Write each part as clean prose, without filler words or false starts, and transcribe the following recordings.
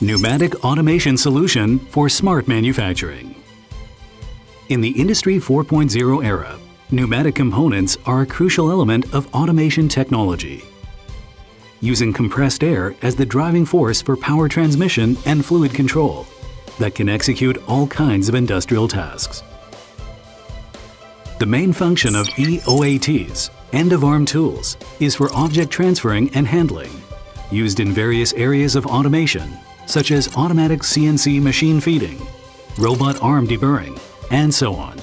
Pneumatic automation solution for smart manufacturing. In the Industry 4.0 era, pneumatic components are a crucial element of automation technology. Using compressed air as the driving force for power transmission and fluid control that can execute all kinds of industrial tasks. The main function of EOATs, end-of-arm tools, is for object transferring and handling, used in various areas of automation, such as automatic CNC machine feeding, robot arm deburring, and so on.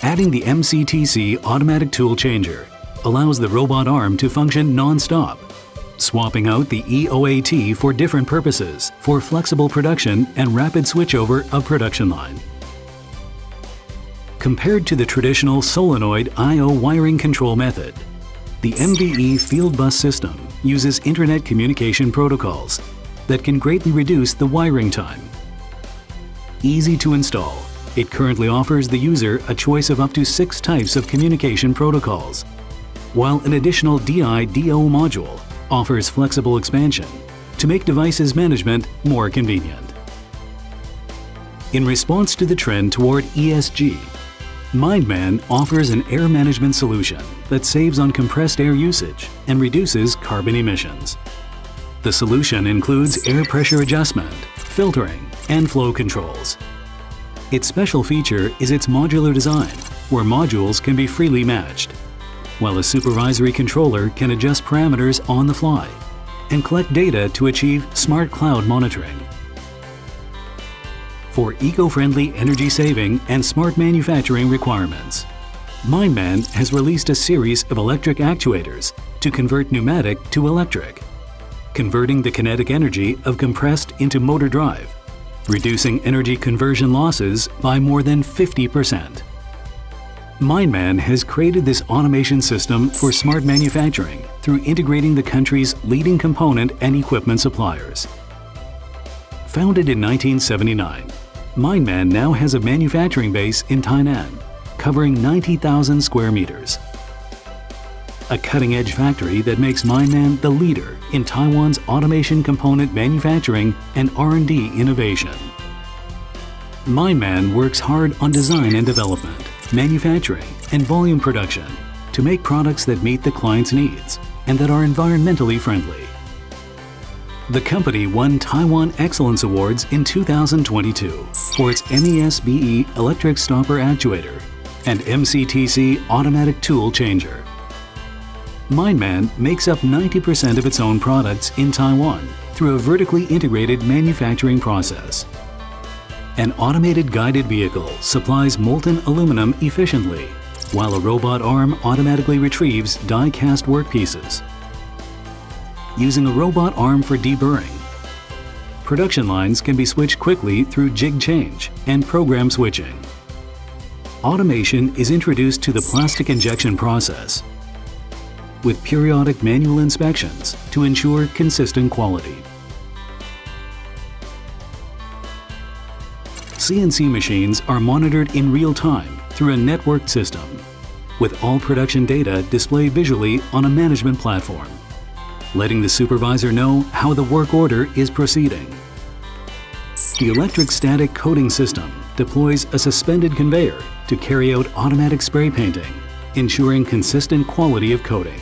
Adding the MCTC automatic tool changer allows the robot arm to function non-stop, swapping out the EOAT for different purposes for flexible production and rapid switchover of production line. Compared to the traditional solenoid I/O wiring control method, the MVE field bus system uses internet communication protocols that can greatly reduce the wiring time. Easy to install, it currently offers the user a choice of up to 6 types of communication protocols, while an additional DI/DO module offers flexible expansion to make devices management more convenient. In response to the trend toward ESG, Mindman offers an air management solution that saves on compressed air usage and reduces carbon emissions. The solution includes air pressure adjustment, filtering, and flow controls. Its special feature is its modular design, where modules can be freely matched, while a supervisory controller can adjust parameters on the fly and collect data to achieve smart cloud monitoring. For eco-friendly energy saving and smart manufacturing requirements, Mindman has released a series of electric actuators to convert pneumatic to electric, converting the kinetic energy of compressed into motor drive, reducing energy conversion losses by more than 50%. Mindman has created this automation system for smart manufacturing through integrating the country's leading component and equipment suppliers. Founded in 1979, Mindman now has a manufacturing base in Tainan, covering 90,000 square meters. A cutting-edge factory that makes Mindman the leader in Taiwan's automation component manufacturing and R&D innovation. Mindman works hard on design and development, manufacturing, and volume production to make products that meet the client's needs and that are environmentally friendly. The company won Taiwan Excellence Awards in 2022 for its MESBE electric stopper actuator and MCTC automatic tool changer. Mindman makes up 90% of its own products in Taiwan through a vertically integrated manufacturing process. An automated guided vehicle supplies molten aluminum efficiently, while a robot arm automatically retrieves die-cast workpieces. Using a robot arm for deburring, production lines can be switched quickly through jig change and program switching. Automation is introduced to the plastic injection process with periodic manual inspections to ensure consistent quality. CNC machines are monitored in real time through a networked system, with all production data displayed visually on a management platform, letting the supervisor know how the work order is proceeding. The electric static coating system deploys a suspended conveyor to carry out automatic spray painting, ensuring consistent quality of coating.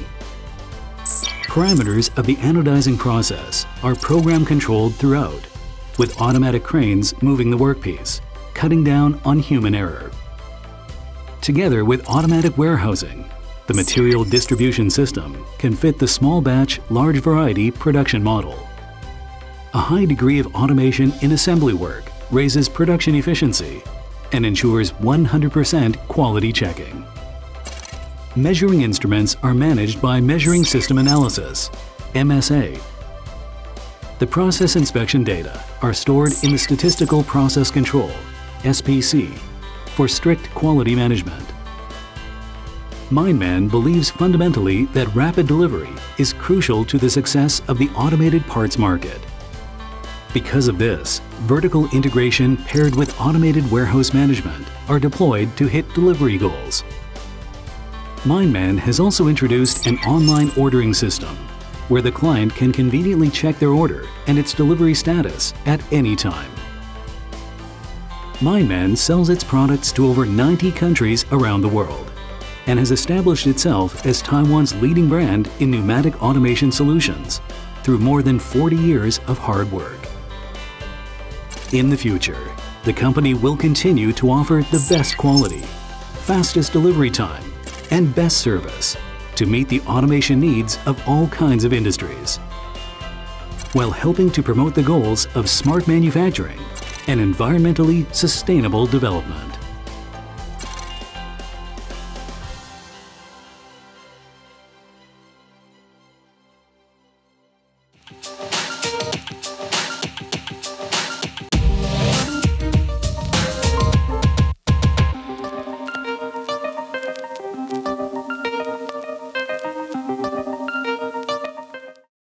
Parameters of the anodizing process are program controlled throughout, with automatic cranes moving the workpiece, cutting down on human error. Together with automatic warehousing, the material distribution system can fit the small batch, large variety production model. A high degree of automation in assembly work raises production efficiency and ensures 100% quality checking. Measuring instruments are managed by Measuring System Analysis, MSA. The process inspection data are stored in the Statistical Process Control, SPC, for strict quality management. Mindman believes fundamentally that rapid delivery is crucial to the success of the automated parts market. Because of this, vertical integration paired with automated warehouse management are deployed to hit delivery goals. Mindman has also introduced an online ordering system where the client can conveniently check their order and its delivery status at any time. Mindman sells its products to over 90 countries around the world and has established itself as Taiwan's leading brand in pneumatic automation solutions through more than 40 years of hard work. In the future, the company will continue to offer the best quality, fastest delivery time, and best service to meet the automation needs of all kinds of industries, while helping to promote the goals of smart manufacturing and environmentally sustainable development.